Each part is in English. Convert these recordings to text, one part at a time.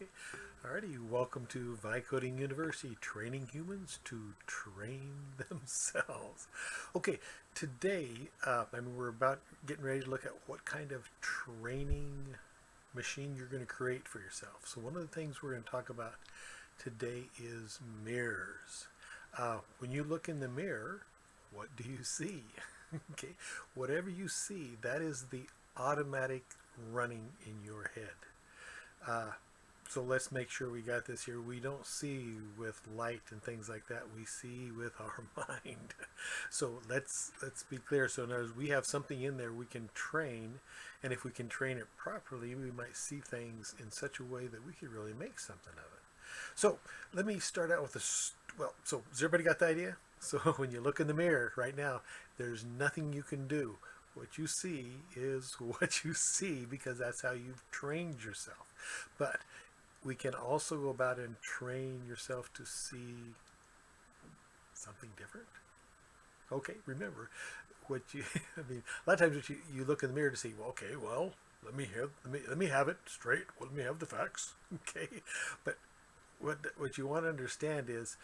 Okay. Alrighty. Welcome to Vibe Coding University, training humans to train themselves. Okay. Today, we're about getting ready to look at what kind of training machine you're going to create for yourself. So one of the things we're going to talk about today is mirrors. When you look in the mirror, what do you see? Okay. Whatever you see, that is the automatic running in your head. Uh, so let's make sure we got this here. We don't see with light and things like that. We see with our mind. So let's be clear. So in other words, we have something in there we can train, and if we can train it properly, we might see things in such a way that we could really make something of it. So let me start out with this. Well, so has everybody got the idea? So when you look in the mirror right now, there's nothing you can do. What you see is what you see because that's how you've trained yourself. But we can also go about and train yourself to see something different. Okay, remember what you. I mean, a lot of times you look in the mirror to see. Well, okay, well, let me have it straight. Well, let me have the facts. Okay, but what you want to understand is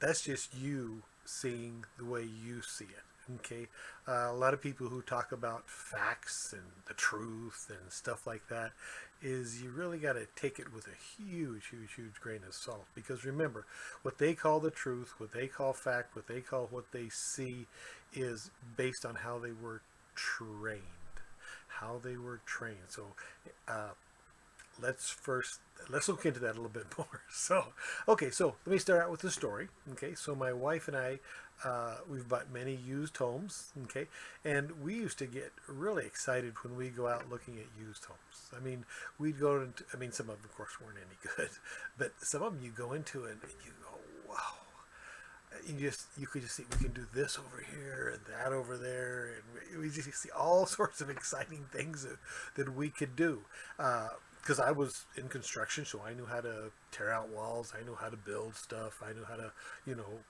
that's just you seeing the way you see it. Okay, a lot of people who talk about facts and the truth and stuff like that is you really got to take it with a huge grain of salt, because remember, what they call the truth, what they call fact, what they see is based on how they were trained, so uh, let's look into that a little bit more. So, okay, so let me start out with the story. Okay, so my wife and I, we've bought many used homes. Okay, and we used to get really excited when we go out looking at used homes. I mean, we'd go into, I mean, some of them, of course, weren't any good, but some of them you go into it and you go, wow. You could just see we can do this over here and that over there, and we just see all sorts of exciting things that we could do. Because I was in construction, so I knew how to tear out walls. I knew how to build stuff. I knew how to, you know,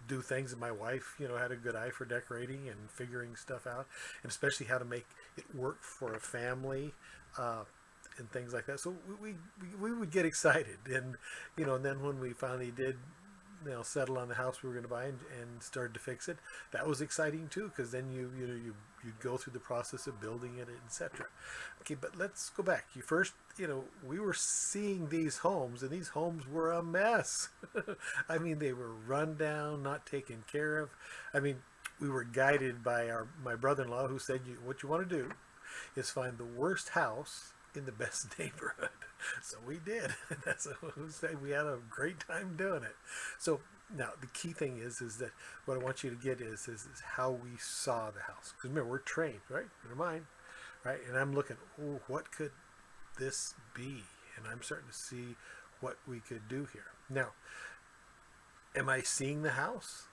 do things. And my wife, had a good eye for decorating and figuring stuff out, and especially how to make it work for a family. And things like that. So we would get excited, and and then when we finally did settle on the house we were going to buy and started to fix it, that was exciting too, because then you'd go through the process of building it, etc. Okay, but let's go back. You first, we were seeing these homes, and these homes were a mess. I mean, they were run down, not taken care of. I mean, we were guided by my brother-in-law, who said, what you want to do is find the worst house in the best neighborhood. So we did. That's what we say. We had a great time doing it. So now the key thing is that what I want you to get is how we saw the house. Because remember, we're trained, right? Never mind, right? And I'm looking, oh, what could this be? And I'm starting to see what we could do here. Now, am I seeing the house?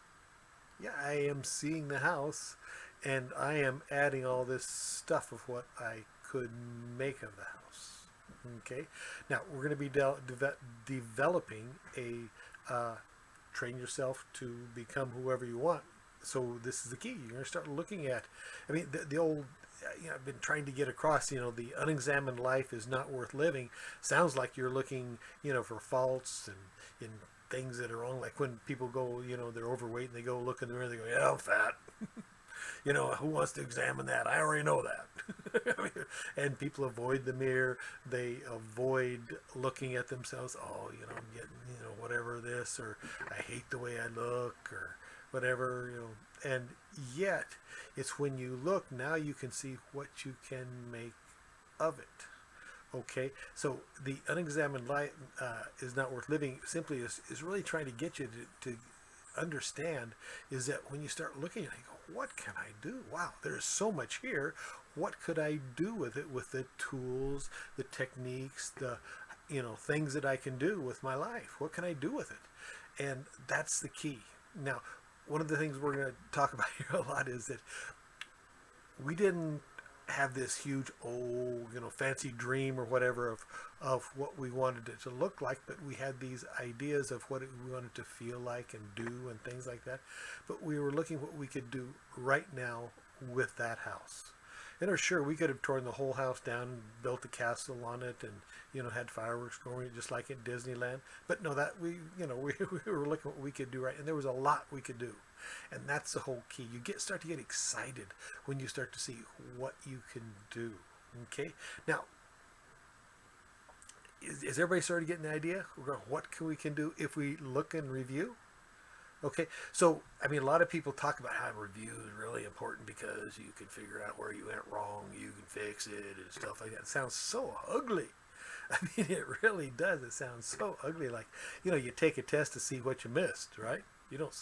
Yeah, I am seeing the house, and I am adding all this stuff of what I could make of the house. Okay, now we're going to be developing a train yourself to become whoever you want. So this is the key. You're going to start looking at, I mean, the old, I've been trying to get across, the unexamined life is not worth living. Sounds like you're looking, for faults and in things that are wrong. Like when people go, they're overweight and they go look in the mirror and they go, yeah, I'm fat. Who wants to examine that? I already know that. And people avoid the mirror. They avoid looking at themselves. Oh, I'm getting, whatever this, or I hate the way I look, or whatever, And yet, it's when you look, now you can see what you can make of it. Okay, so the unexamined life is not worth living. Simply is really trying to get you to understand is that when you start looking at it, you go, what can I do? Wow, there's so much here. What could I do with it, with the tools, the techniques, the things that I can do with my life? What can I do with it? And that's the key. Now, one of the things we're going to talk about here a lot is that we didn't have this huge fancy dream or whatever of what we wanted it to look like, but we had these ideas of what we wanted to feel like and do and things like that. But we were looking what we could do right now with that house. And sure, we could have torn the whole house down and built a castle on it, and had fireworks going just like at Disneyland. But no, that we were looking at what we could do, right, and there was a lot we could do, and that's the whole key. You start to get excited when you start to see what you can do. Okay, now is everybody started getting the idea? What we can do if we look and review? Okay, so I mean, a lot of people talk about how review is really important because you can figure out where you went wrong, you can fix it, and stuff like that. It sounds so ugly. I mean, it really does. It sounds so ugly. Like, you take a test to see what you missed, right? You don't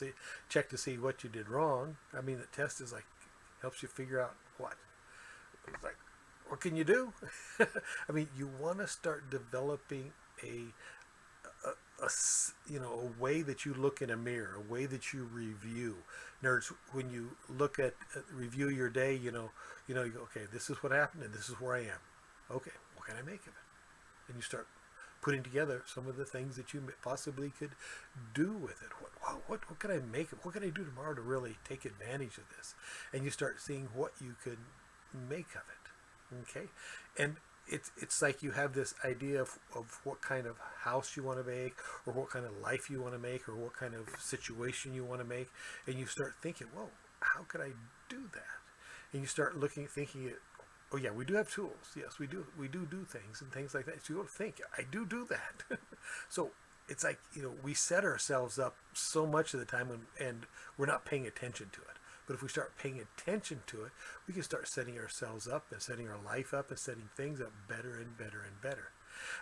check to see what you did wrong. I mean, the test is like helps you figure out what. It's like, what can you do? I mean, you want to start developing a way that you look in a mirror, a way that you review. Nerds, when you look at review your day, you go, okay, this is what happened and this is where I am. Okay, what can I make of it? And you start putting together some of the things that you possibly could do with it. What can I make? What can I do tomorrow to really take advantage of this? And you start seeing what you could make of it. Okay, and it's like you have this idea of what kind of house you want to make, or what kind of life you want to make, or what kind of situation you want to make, and you start thinking, whoa, how could I do that? And you start thinking, oh yeah, we do have tools. Yes, we do things and things like that. So you don't think, I do that. So it's like, we set ourselves up so much of the time and we're not paying attention to it. But if we start paying attention to it, we can start setting ourselves up and setting our life up and setting things up better and better and better.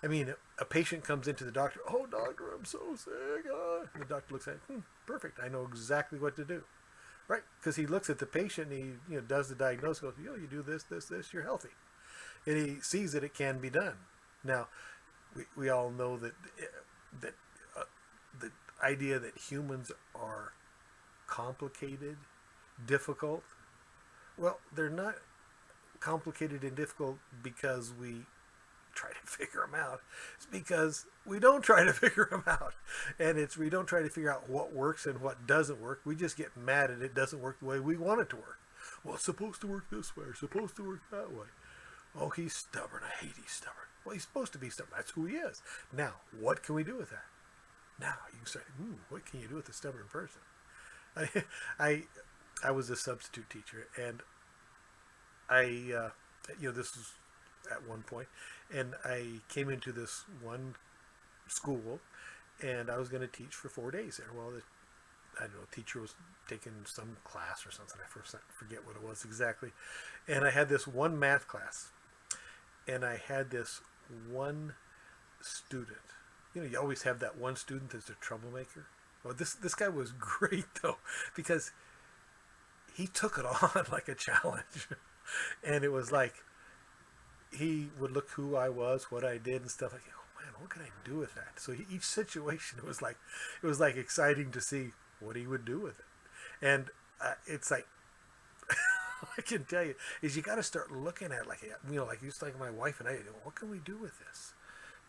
I mean, a patient comes into the doctor, oh, doctor, I'm so sick. And the doctor looks at it, perfect. I know exactly what to do. Right? Because he looks at the patient and he does the diagnosis, goes, you do this, you're healthy. And he sees that it can be done. Now, we all know that the idea that humans are complicated, difficult. Well, they're not complicated and difficult because we try to figure them out. It's because we don't try to figure them out. And we don't try to figure out what works and what doesn't work. We just get mad at it doesn't work the way we want it to work. Well, it's supposed to work this way, or supposed to work that way. Oh, he's stubborn. I hate he's stubborn. Well, he's supposed to be stubborn. That's who he is. Now, what can we do with that? Now, you can say, what can you do with a stubborn person? I was a substitute teacher, and this was at one point, and I came into this one school, and I was going to teach for 4 days there. Well, I don't know, teacher was taking some class or something. I forget what it was exactly. And I had this one math class, and I had this one student. You always have that one student that's a troublemaker. Well, this guy was great, though, because he took it on like a challenge. And it was like, he would look who I was, what I did and stuff. Like, oh man, what can I do with that? So each situation, it was like exciting to see what he would do with it. And it's like, I can tell you, is you got to start looking at like just like my wife and I, what can we do with this?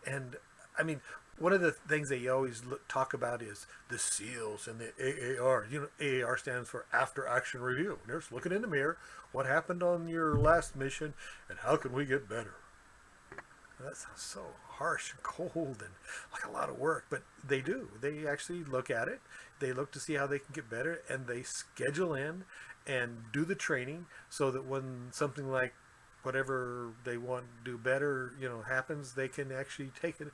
And I mean, one of the things they always talk about is the SEALs and the AAR. AAR stands for After Action Review. And they're just looking in the mirror, what happened on your last mission, and how can we get better? And that sounds so harsh and cold and like a lot of work, but they do. They actually look at it. They look to see how they can get better, and they schedule in and do the training so that when something like whatever they want to do better, happens, they can actually take it.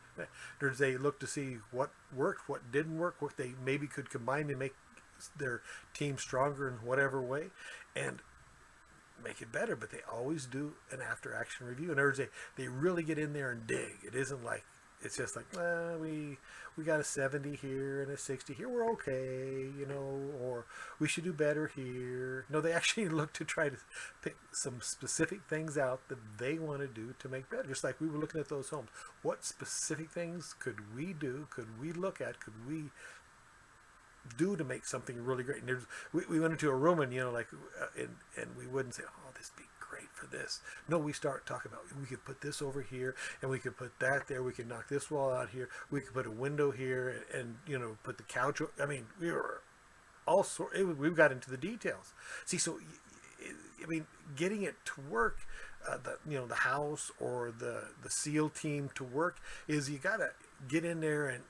They look to see what worked, what didn't work, what they maybe could combine to make their team stronger in whatever way, and make it better. But they always do an after-action review. In other words, they really get in there and dig. It isn't like, it's just like, we got a 70 here and a 60 here, we're okay, or we should do better here. No, they actually look to try to pick some specific things out that they want to do to make better. Just like we were looking at those homes. What specific things could we do, could we look at, could we do to make something really great? And we went into a room and, and we wouldn't say, oh, this would be great for this. No, we start talking about, we could put this over here, and we could put that there, we could knock this wall out here, we could put a window here, and put the couch. I mean, we were all we got into the details. See, so I mean, getting it to work, the house or the SEAL team to work is you got to get in there and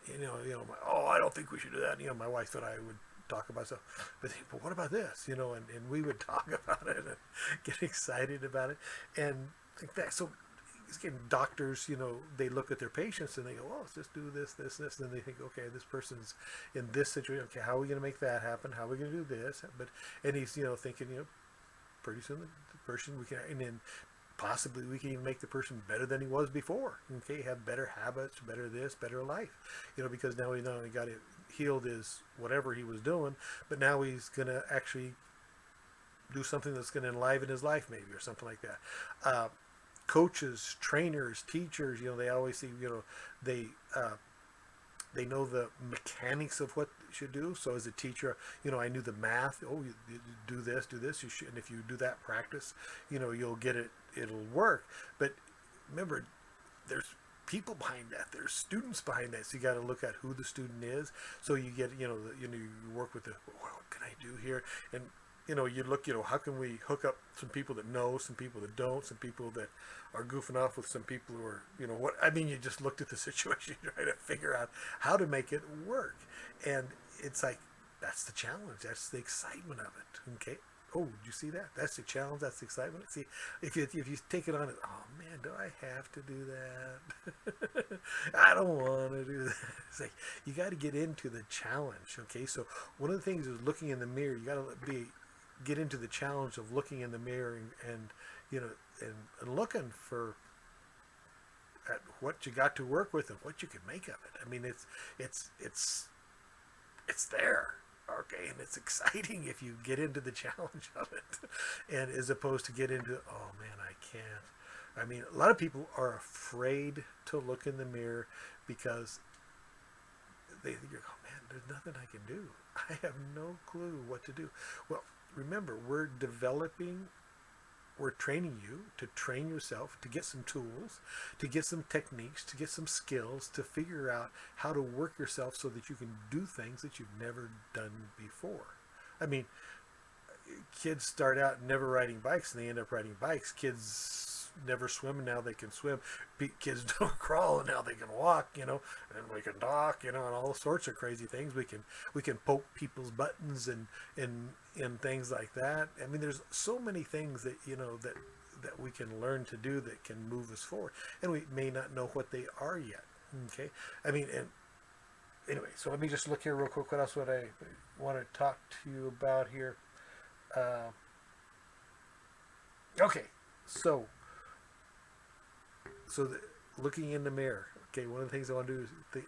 oh, I don't think we should do that. My wife and I would talk about stuff, but what about this? And we would talk about it and get excited about it and think that. So again, doctors, they look at their patients and they go, oh, let's just do this, this, this. And then they think, okay, this person's in this situation. Okay, how are we going to make that happen? How are we going to do this? And he's, thinking, pretty soon the person we can, and then possibly we can even make the person better than he was before. Okay, have better habits, better this, better life. Because now he not only got it healed his whatever he was doing, but now he's going to actually do something that's going to enliven his life, maybe, or something like that. Coaches, trainers, teachers, they always see, they know the mechanics of what you should do. So as a teacher, I knew the math. Oh, you do this, you should, and if you do that practice, you'll get it. It'll work. But remember, there's people behind that. There's students behind that. So you got to look at who the student is. So you get, you work with what can I do here? And you look, how can we hook up some people that know, some people that don't, some people that are goofing off with some people who are, you just looked at the situation, trying to figure out how to make it work. And it's like, that's the challenge. That's the excitement of it. Okay. Oh, did you see that? That's the challenge. That's the excitement. See, if you take it on, oh man, do I have to do that? I don't want to do that. It's like, you got to get into the challenge. Okay. So one of the things is looking in the mirror. You got to get into the challenge of looking in the mirror and looking for at what you got to work with and what you can make of it. I mean, it's there. Okay, and it's exciting if you get into the challenge of it, and as opposed to get into, oh man, I can't. I mean, a lot of people are afraid to look in the mirror because they think, oh man, there's nothing I can do. I have no clue what to do. Well, remember, we're training you to train yourself, to get some tools, to get some techniques, to get some skills, to figure out how to work yourself so that you can do things that you've never done before. I mean, kids start out never riding bikes and they end up riding bikes. Kids never swim and now they can swim. Kids don't crawl and now they can walk, and we can talk, and all sorts of crazy things. We can poke people's buttons and things like that. I mean, there's so many things that that we can learn to do that can move us forward, and we may not know what they are yet. Okay, I mean, and anyway, so let me just look here real quick. What else would I want to talk to you about here? Okay, so looking in the mirror. Okay, one of the things I want to do is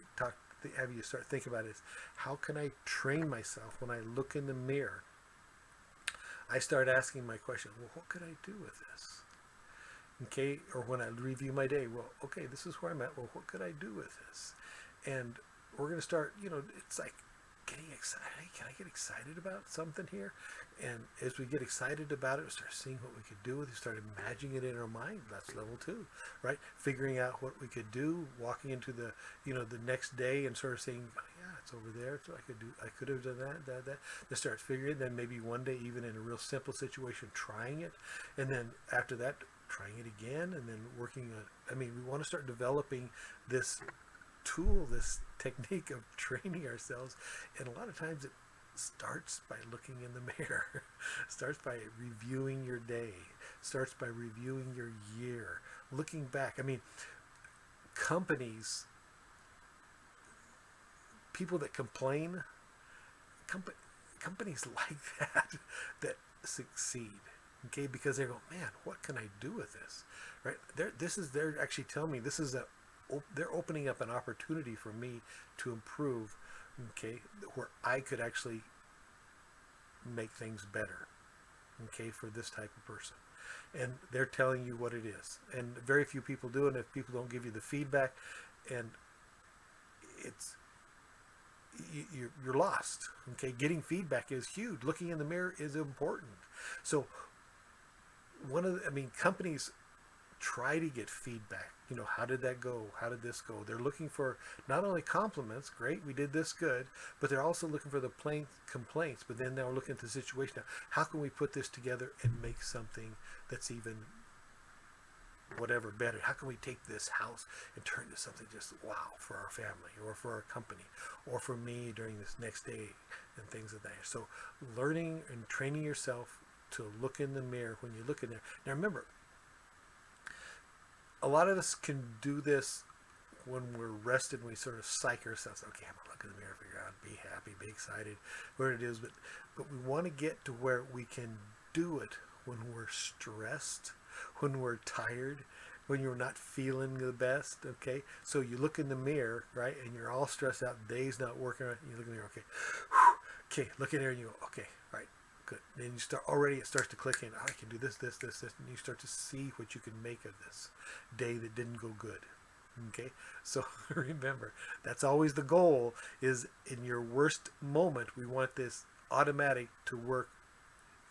have you start thinking about is, how can I train myself when I look in the mirror? I start asking my question, well, what could I do with this? Okay, or when I review my day, well, okay, this is where I'm at. Well, what could I do with this? And we're going to start, it's like getting excited. Can I get excited about something here? And as we get excited about it, we start seeing what we could do with it, start imagining it in our mind. That's level 2, right? Figuring out what we could do, walking into the next day and sort of saying, oh, yeah, it's over there. So I could have done that. Then start figuring, then maybe one day, even in a real simple situation, trying it. And then after that, trying it again, and then working on, we want to start developing this tool, this technique of training ourselves. And a lot of times it starts by looking in the mirror, starts by reviewing your day, starts by reviewing your year, looking back. I mean, companies, people that complain, companies like that succeed. Okay, because they go, man, what can I do with this? Right? They're actually telling me this is they're opening up an opportunity for me to improve. Okay, where I could actually make things better. Okay, for this type of person, and they're telling you what it is, and very few people do. And if people don't give you the feedback, and you're lost. Okay, getting feedback is huge. Looking in the mirror is important. So companies try to get feedback. How did that go? How did this go? They're looking for not only compliments, great, we did this good, but they're also looking for the plain complaints. But then they're looking at the situation now. How can we put this together and make something that's even whatever better? How can we take this house and turn it into something just wow for our family or for our company or for me during this next day and things of that. So learning and training yourself to look in the mirror when you look in there. Now remember, a lot of us can do this when we're rested, and we sort of psych ourselves. Okay, I'm gonna look in the mirror, figure out, be happy, be excited, whatever it is. But we want to get to where we can do it when we're stressed, when we're tired, when you're not feeling the best. Okay, so you look in the mirror, right, and you're all stressed out, day's not working right. You look in the mirror, okay, okay, look in there, and you go, okay, right. Good. Then you start already. It starts to click in. Oh, I can do this, this, this, this, and you start to see what you can make of this day that didn't go good. Okay. So remember, that's always the goal. Is in your worst moment, we want this automatic to work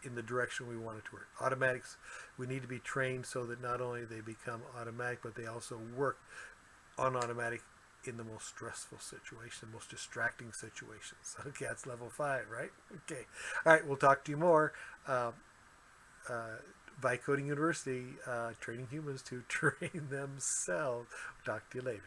in the direction we want it to work. Automatics, we need to be trained so that not only they become automatic, but they also work on automatic in the most stressful situation, the most distracting situations. Okay, that's level 5, right? Okay. All right, we'll talk to you more. By Coding University, training humans to train themselves. Talk to you later.